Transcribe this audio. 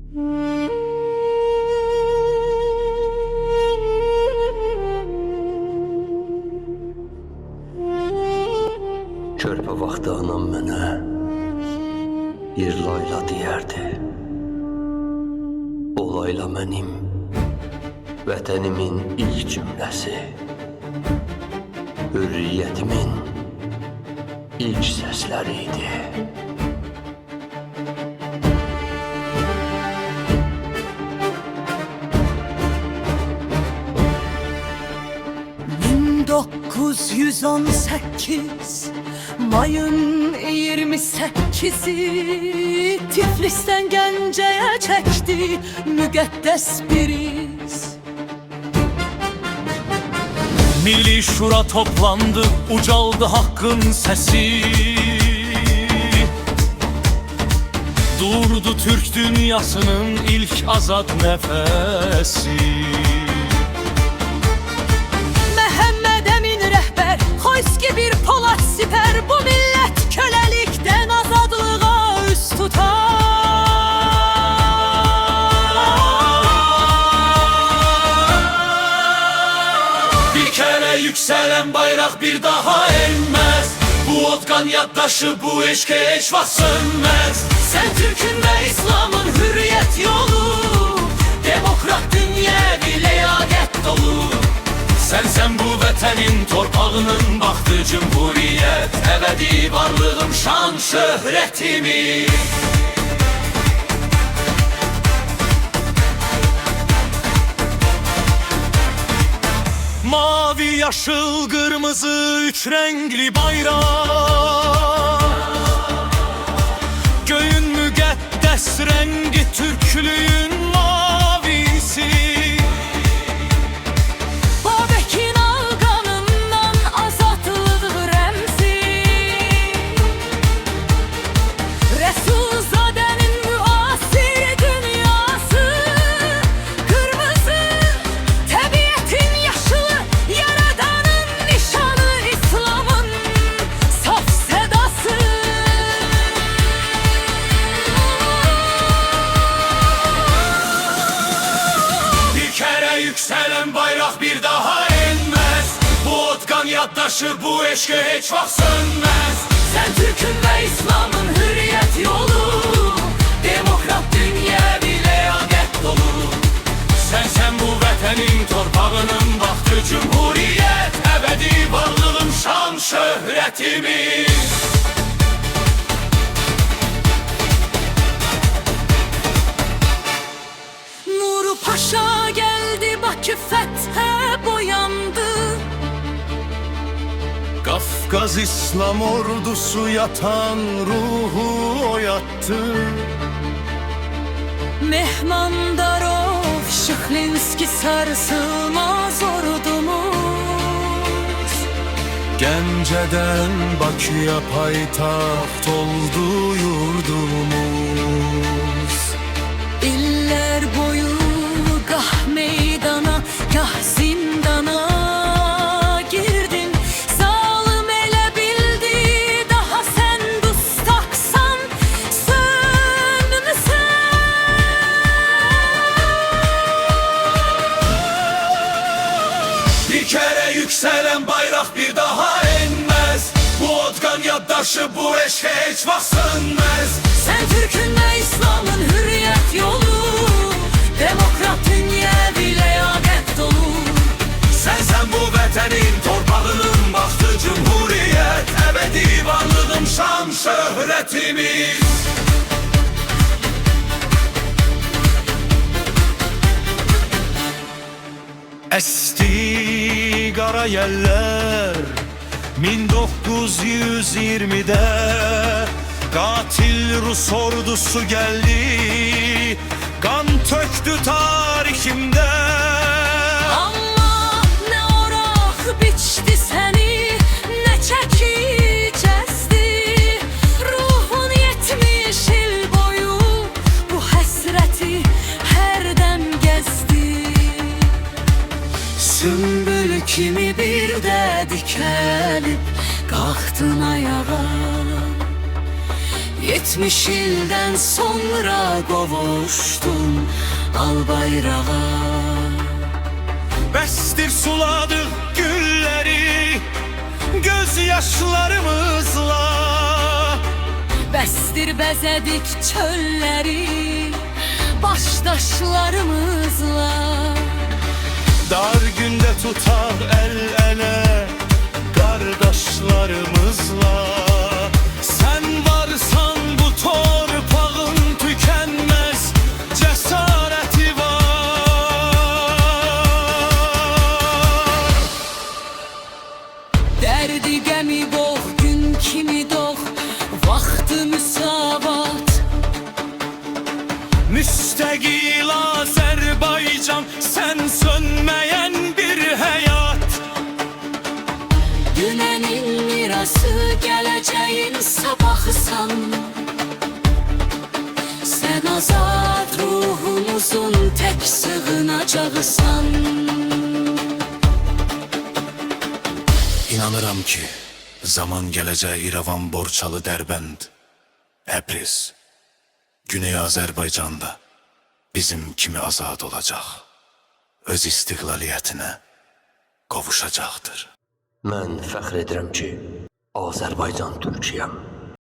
Körpə vaxtı anam mənə yer layla deyərdi. O layla mənim vətənimin ilk cümləsi, hürriyyətimin ilk səsləri idi. ...1918 Mayın 28'i Tiflis'ten Gence'ye çekti müqəddəs bir iz. Milli şura toplandı, ucaldı hakkın sesi. Durdu Türk dünyasının ilk azad nefesi. Xoyski bir Polat siper, bu millet kölelikten azadlığa üst tutar. Bir kere yükselen bayrak bir daha inmez. Bu otkan yaddaşı, bu eşke hiç vaxt sönmez. Sen Türk'ün ve İslam'ın hürriyet yolu, demokrat dünyevi leyaget dolu. Sen bu vətənin torpağının baktı cumhuriyet. Ebedi varlığım, şan, şöhretimi. Mavi, yaşıl, kırmızı, üç renkli bayrak. Göğün müqəddəs rengi, Türklüğün mavisi. Yükselen bayrak bir daha inmez. Bu otkan yaddaşı, bu eşke hiç vaxt sönmez. Sen Türk'ün ve İslam'ın hürriyet yolu, demokrat dünyevi leyaget dolu. Sen bu vətənin torpağının baktı cumhuriyet. Ebedi varlığım, şan, şöhretimiz. Nuru Paşa geldi, Bakü fethe boyandı. Kafkaz İslam ordusu yatan ruhu oyattı. Mehmandarov, Şıklinski sarsılmaz ordumuz. Gence'den Bakü'ye payitaht oldu yurdumuz. İller boyu gah meydana, gah zindana girdin. Zalim ele bildi, daha sen dustaksan sönmüsen. Bir kere yükselen bayrak bir daha inmez. Bu otkan yaddaşı, bu eşke hiç vaxt sönmez. Sen Türk'ün ve İslam'ın hürriyet yolu, demokrat dünyevi leyaget dolu. Sen bu vətənin torpağının baktı cumhuriyet. Ebedi varlığım, şan, şöhretimiz. Esti qara yeller 1920'de. Katil Rus ordusu geldi, kan töktü tarihimde. Allah ne orak biçti seni, ne çeki cezdi. Ruhun 70 il boyu bu həsrəti hər dem gezdi. Sümbül kimi bir də dikəlib qalxdın ayağa. 70 ildən sonra qovuşdum al bayrağa. Bəsdir suladıq gülləri gözyaşlarımızla. Bəsdir bəzədik çölləri başdaşlarımızla. Dar gündə tutaq el-ələ qardaşlarımızla. Sən varsan bu torpağın tükənməz cəsarəti var. Dərdi qəmi boğ, gün kimi doğ, vaxtı müsavat. Müstəqil Azərbaycan, sən sönməyən bir həyat. Dünənin mirası, gələcəyin sabahısan. Sən azad ruhumuzun tək sığınacağısan. İnanıram ki, zaman gələcək İrəvan, Borçalı, Dərbənd, Təbriz, Güney Azərbaycanda bizim kimi azad olacaq. Öz istiqlaliyyətinə qovuşacaqdır. Mən fəxr edirəm ki, Azərbaycan türkiyəm.